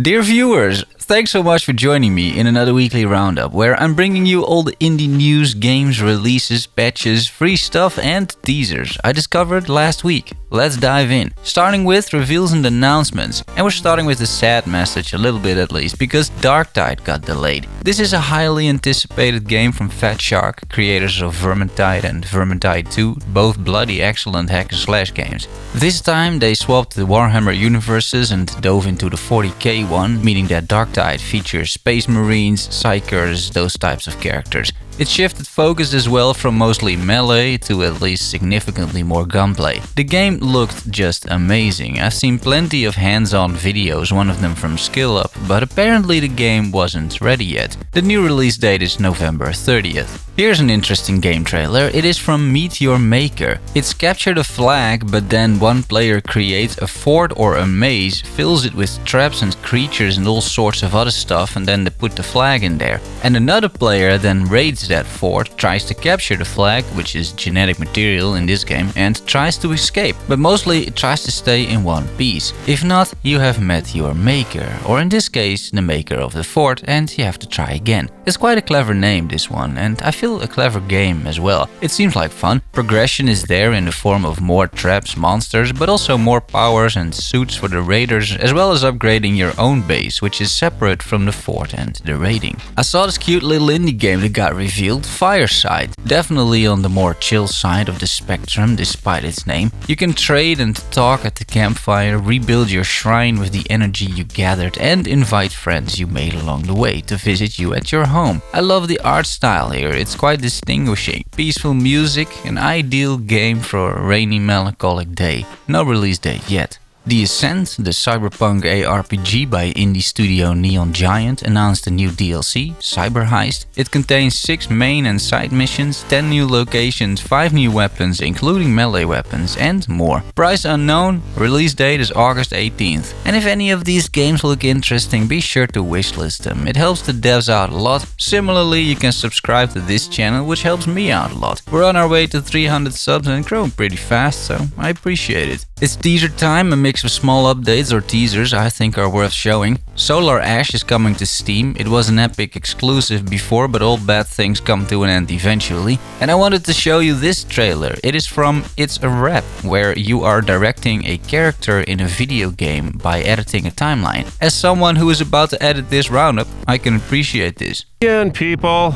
Dear viewers, thanks so much for joining me in another weekly roundup where I'm bringing you all the indie news, games, releases, patches, free stuff and teasers I discovered last week. Let's dive in, starting with reveals and announcements. And we're starting with a sad message, a little bit at least, because Darktide got delayed. This is a highly anticipated game from Fat Shark, creators of Vermintide and Vermintide 2, both bloody excellent hack and slash games. This time they swapped the Warhammer universes and dove into the 40k one, meaning that Darktide features space marines, psychers, those types of characters. It shifted focus as well from mostly melee to at least significantly more gunplay. The game looked just amazing. I've seen plenty of hands-on videos, one of them from Skill Up, but apparently the game wasn't ready yet. The new release date is November 30th. Here's an interesting game trailer. It is from Meet Your Maker. It's captured a flag, but then one player creates a fort or a maze, fills it with traps and creatures and all sorts of other stuff, and then they put the flag in there. And another player then raids that fort, tries to capture the flag, which is genetic material in this game, and tries to escape. But mostly it tries to stay in one piece. If not, you have met your maker, or in this case, the maker of the fort, and you have to try again. It's quite a clever name, this one, and I feel a clever game as well. It seems like fun. Progression is there in the form of more traps, monsters, but also more powers and suits for the raiders, as well as upgrading your own base, which is separate from the fort and the raiding. I saw this cute little indie game that got revealed, Fireside. Definitely on the more chill side of the spectrum, despite its name. You can trade and talk at the campfire, rebuild your shrine with the energy you gathered, and invite friends you made along the way to visit you at your home. I love the art style here, it's quite distinguishing. Peaceful music, an ideal game for a rainy, melancholic day. No release date yet. The Ascent, the cyberpunk ARPG by indie studio Neon Giant, announced a new DLC, Cyber Heist. It contains 6 main and side missions, 10 new locations, 5 new weapons, including melee weapons, and more. Price unknown, release date is August 18th. And if any of these games look interesting, be sure to wishlist them. It helps the devs out a lot. Similarly, you can subscribe to this channel, which helps me out a lot. We're on our way to 300 subs and growing pretty fast, so I appreciate it. It's teaser time, a mix of small updates or teasers I think are worth showing. Solar Ash is coming to Steam. It was an Epic exclusive before, but all bad things come to an end eventually. And I wanted to show you this trailer. It is from It's a Wrap, where you are directing a character in a video game by editing a timeline. As someone who is about to edit this roundup, I can appreciate this. Again, people,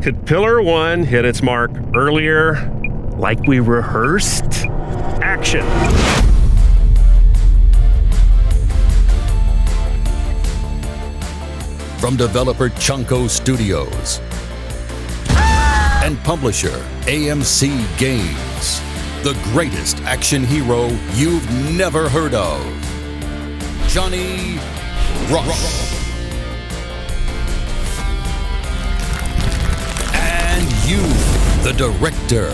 could Pillar 1 hit its mark earlier, like we rehearsed? Action! From developer Chunko Studios and publisher AMC Games, the greatest action hero you've never heard of, Johnny Rush. And you, the director.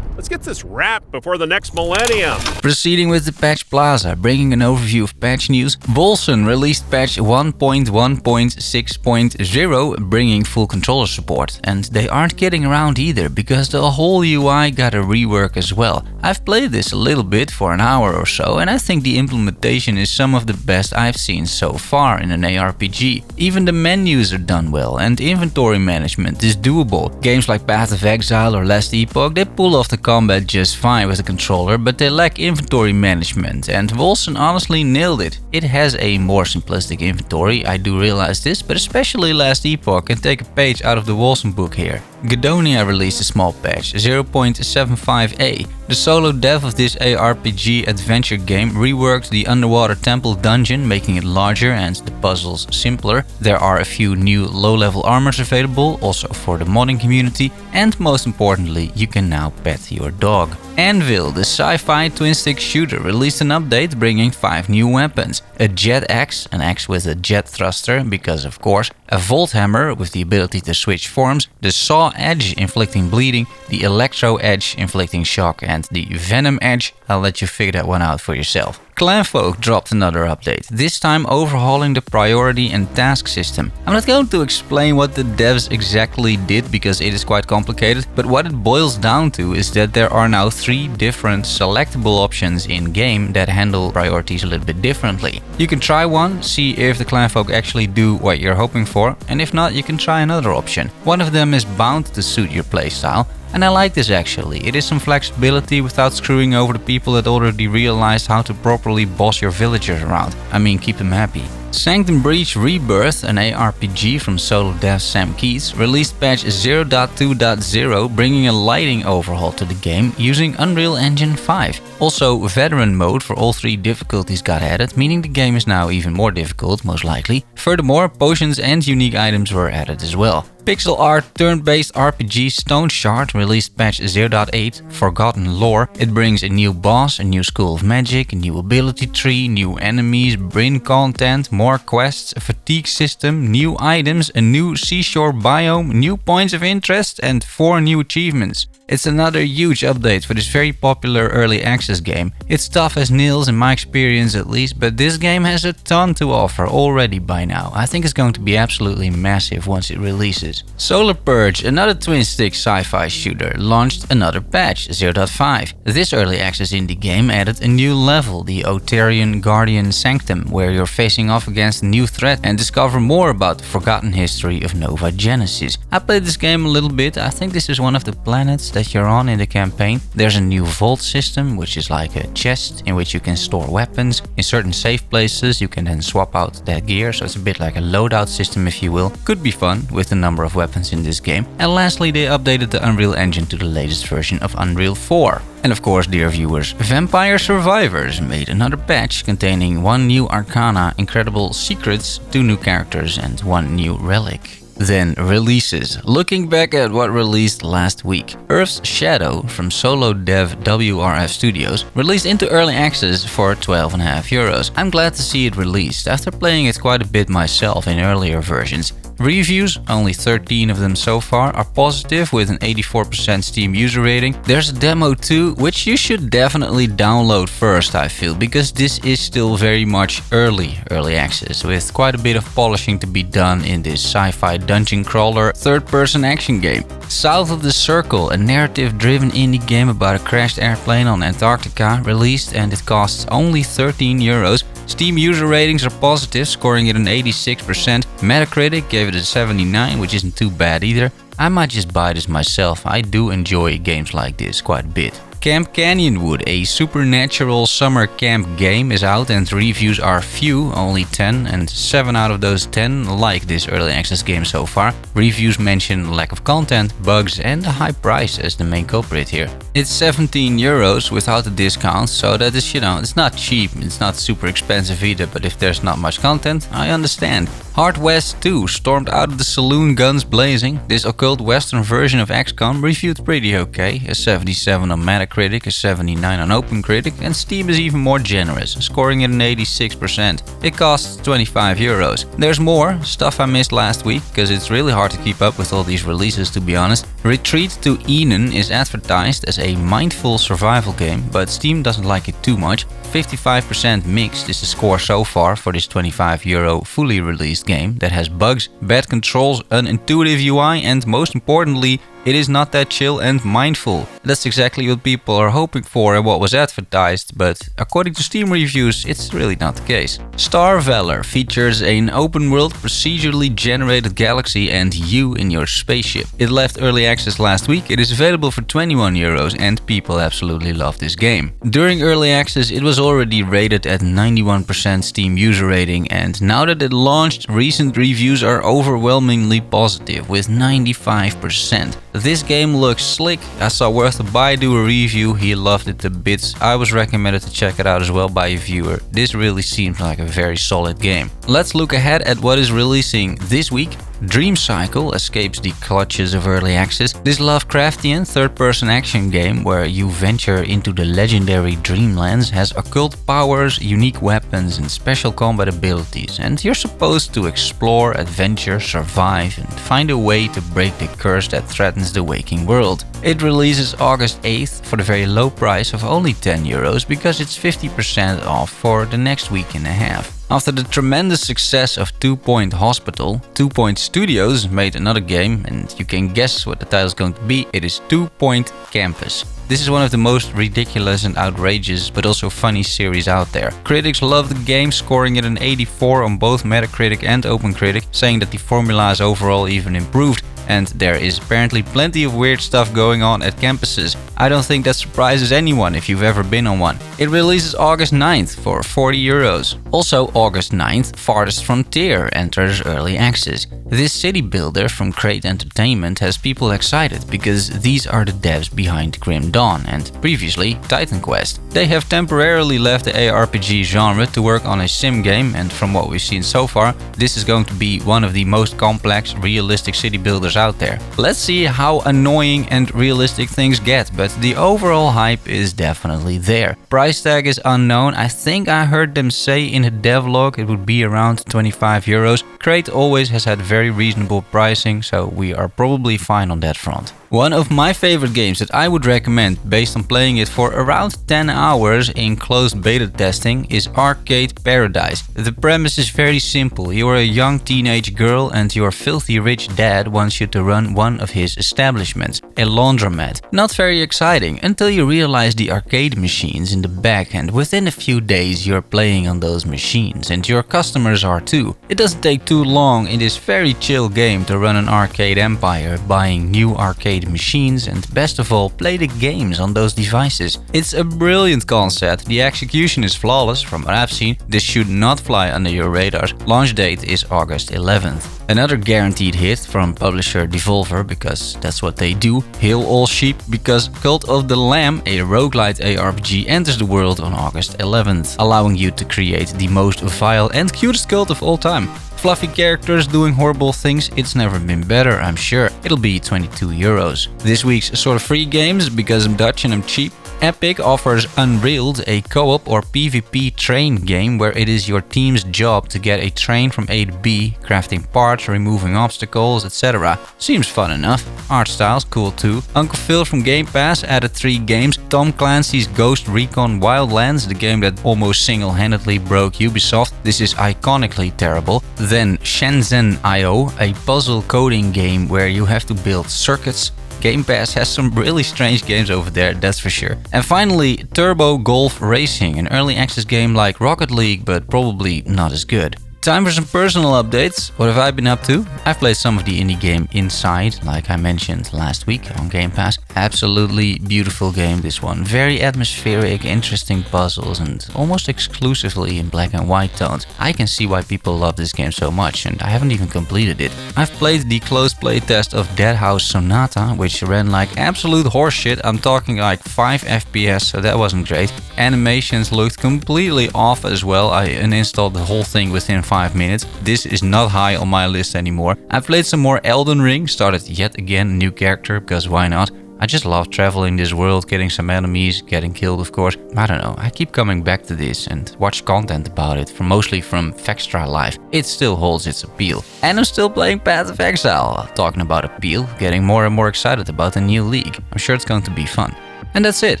Let's get this wrapped before the next millennium. Proceeding with the patch Plaza, bringing an overview of patch news. Wolcen released patch 1.1.6.0, bringing full controller support. And they aren't kidding around either, because the whole UI got a rework as well. I've played this a little bit for an hour or so, and I think the implementation is some of the best I've seen so far in an ARPG. Even the menus are done well, and inventory management is doable. Games like Path of Exile or Last Epoch, they pull off the combat just fine with the controller, but they lack inventory management, and Wolcen honestly nailed it. It has a more simplistic inventory, I do realize this, but especially Last Epoch can take a page out of the Wolcen book here. Gedonia released a small patch, 0.75a. The solo dev of this ARPG adventure game reworked the underwater temple dungeon, making it larger and the puzzles simpler. There are a few new low-level armors available, also for the modding community, and most importantly, you can now pet your dog. ANVIL, the sci-fi twin-stick shooter, released an update bringing 5 new weapons. A jet axe, an axe with a jet thruster, because of course, a volt hammer with the ability to switch forms, the saw edge inflicting bleeding, the electro edge inflicting shock, and the venom edge. I'll let you figure that one out for yourself. Clanfolk dropped another update, this time overhauling the priority and task system. I'm not going to explain what the devs exactly did because it is quite complicated, but what it boils down to is that there are now 3 different selectable options in-game that handle priorities a little bit differently. You can try one, see if the Clanfolk actually do what you're hoping for, and if not, you can try another option. One of them is bound to suit your playstyle. And I like this actually. It is some flexibility without screwing over the people that already realized how to properly boss your villagers around. I mean, keep them happy. Sanctum Breach Rebirth, an ARPG from solo dev Sam Keats, released patch 0.2.0, bringing a lighting overhaul to the game using Unreal Engine 5. Also, veteran mode for all 3 difficulties got added, meaning the game is now even more difficult, most likely. Furthermore, potions and unique items were added as well. Pixel art turn-based RPG Stone Shard released patch 0.8 Forgotten Lore. It brings a new boss, a new school of magic, a new ability tree, new enemies, Brin content, more quests, a fatigue system, new items, a new seashore biome, new points of interest, and 4 new achievements. It's another huge update for this very popular early access game. It's tough as nails in my experience at least, but this game has a ton to offer already by now. I think it's going to be absolutely massive once it releases. Solar Purge, another twin-stick sci-fi shooter, launched another patch, 0.5. This early access indie game added a new level, the Otarian Guardian Sanctum, where you're facing off against a new threat and discover more about the forgotten history of Nova Genesis. I played this game a little bit. I think this is one of the planets that you're on in the campaign. There's a new vault system, which is like a chest in which you can store weapons. In certain safe places you can then swap out that gear, so it's a bit like a loadout system if you will. Could be fun with the number of weapons in this game. And lastly, they updated the Unreal Engine to the latest version of Unreal 4. And of course, dear viewers, Vampire Survivors made another patch containing 1 new Arcana, incredible secrets, 2 new characters and 1 new relic. Then releases. Looking back at what released last week, Earth's Shadow from solo dev WRF Studios released into early access for €12.50. I'm glad to see it released after playing it quite a bit myself in earlier versions. Reviews, only 13 of them so far, are positive with an 84% Steam user rating. There's a demo too, which you should definitely download first, I feel, because this is still very much early access, with quite a bit of polishing to be done in this sci-fi dungeon crawler third-person action game. South of the Circle, a narrative-driven indie game about a crashed airplane on Antarctica, released and it costs only €13. Steam user ratings are positive, scoring it an 86%. Metacritic gave it a 79, which isn't too bad either. I might just buy this myself. I do enjoy games like this quite a bit. Camp Canyonwood, a supernatural summer camp game, is out and reviews are few, only 10, and 7 out of those 10 like this early access game so far. Reviews mention lack of content, bugs and a high price as the main culprit here. It's €17 without the discount, so that is, it's not cheap, it's not super expensive either, but if there's not much content, I understand. Hard West 2 stormed out of the saloon guns blazing. This occult western version of XCOM reviewed pretty okay, a 77 on Metacritic, a 79 on OpenCritic, and Steam is even more generous, scoring it an 86%. It costs €25. There's more, stuff I missed last week, because it's really hard to keep up with all these releases to be honest. Retreat to Enen is advertised as a mindful survival game, but Steam doesn't like it too much. 55% mixed is the score so far for this €25 fully released game that has bugs, bad controls, an intuitive UI, and most importantly, it is not that chill and mindful. That's exactly what people are hoping for and what was advertised, but according to Steam reviews, it's really not the case. Star Valor features an open-world procedurally generated galaxy and you in your spaceship. It left early access last week, it is available for €21 and people absolutely love this game. During early access, it was already rated at 91% Steam user rating, and now that it launched, recent reviews are overwhelmingly positive with 95%. This game looks slick. I saw Worth a Buy do a review, he loved it to bits. I was recommended to check it out as well by a viewer. This really seems like a very solid game. Let's look ahead at what is releasing this week. Dream Cycle escapes the clutches of early access. This Lovecraftian third-person action game where you venture into the legendary Dreamlands has occult powers, unique weapons and special combat abilities, and you're supposed to explore, adventure, survive and find a way to break the curse that threatens expands the waking world. It releases August 8th for the very low price of only €10 because it's 50% off for the next week and a half. After the tremendous success of 2 Point Hospital, 2 Point Studios made another game, and you can guess what the title is going to be. It is 2 Point Campus. This is one of the most ridiculous and outrageous but also funny series out there. Critics love the game, scoring it an 84 on both Metacritic and OpenCritic, saying that the formula is overall even improved. And there is apparently plenty of weird stuff going on at campuses. I don't think that surprises anyone if you've ever been on one. It releases August 9th for €40. Also August 9th, Farthest Frontier enters early access. This city builder from Crate Entertainment has people excited because these are the devs behind Grim Dawn and previously Titan Quest. They have temporarily left the ARPG genre to work on a sim game, and from what we've seen so far, this is going to be one of the most complex, realistic city builders out there. Let's see how annoying and realistic things get, but the overall hype is definitely there. Price tag is unknown. I think I heard them say in a devlog it would be around €25. Crate always has had very reasonable pricing, so we are probably fine on that front. One of my favorite games that I would recommend based on playing it for around 10 hours in closed beta testing is Arcade Paradise. The premise is very simple. You are a young teenage girl and your filthy rich dad wants you to run one of his establishments, a laundromat. Not very exciting until you realize the arcade machines in the back, and within a few days you're playing on those machines and your customers are too. It doesn't take too long in this very chill game to run an arcade empire, buying new arcade machines and best of all play the games on those devices. It's a brilliant concept, the execution is flawless from what I've seen. This should not fly under your radars. Launch date is August 11th. Another guaranteed hit from publisher Devolver, because that's what they do. Hail all sheep, because Cult of the Lamb, a roguelite ARPG, enters the world on August 11th, allowing you to create the most vile and cutest cult of all time. Fluffy characters doing horrible things, it's never been better, I'm sure. It'll be €22. This week's sort of free games, because I'm Dutch and I'm cheap. Epic offers Unrealed, a co-op or PvP train game where it is your team's job to get a train from A to B, crafting parts, removing obstacles, etc. Seems fun enough. Art style's cool too. Uncle Phil from Game Pass added 3 games. Tom Clancy's Ghost Recon Wildlands, the game that almost single-handedly broke Ubisoft. This is iconically terrible. Then Shenzhen.io, a puzzle coding game where you have to build circuits. Game Pass has some really strange games over there, that's for sure. And finally, Turbo Golf Racing, an early access game like Rocket League, but probably not as good. Time for some personal updates. What have I been up to? I've played some of the indie game Inside, like I mentioned last week on Game Pass. Absolutely beautiful game, this one. Very atmospheric, interesting puzzles, and almost exclusively in black and white tones. I can see why people love this game so much, and I haven't even completed it. I've played the closed playtest of Dead House Sonata, which ran like absolute horseshit. I'm talking like 5 FPS, so that wasn't great. Animations looked completely off as well. I uninstalled the whole thing within 5 minutes. This is not high on my list anymore. I played some more Elden Ring, started yet again a new character, because why not? I just love traveling this world, getting some enemies, getting killed of course. I don't know, I keep coming back to this and watch content about it, mostly from Vextra Live. It still holds its appeal. And I'm still playing Path of Exile. Talking about appeal, getting more and more excited about the new league. I'm sure it's going to be fun. And that's it.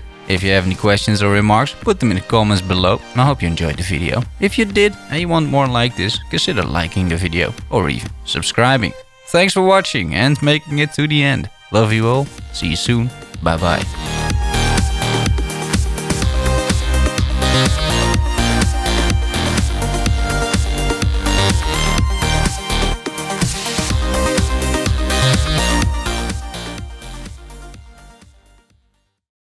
If you have any questions or remarks, put them in the comments below, and I hope you enjoyed the video. If you did and you want more like this, consider liking the video or even subscribing. Thanks for watching and making it to the end. Love you all. See you soon. Bye bye.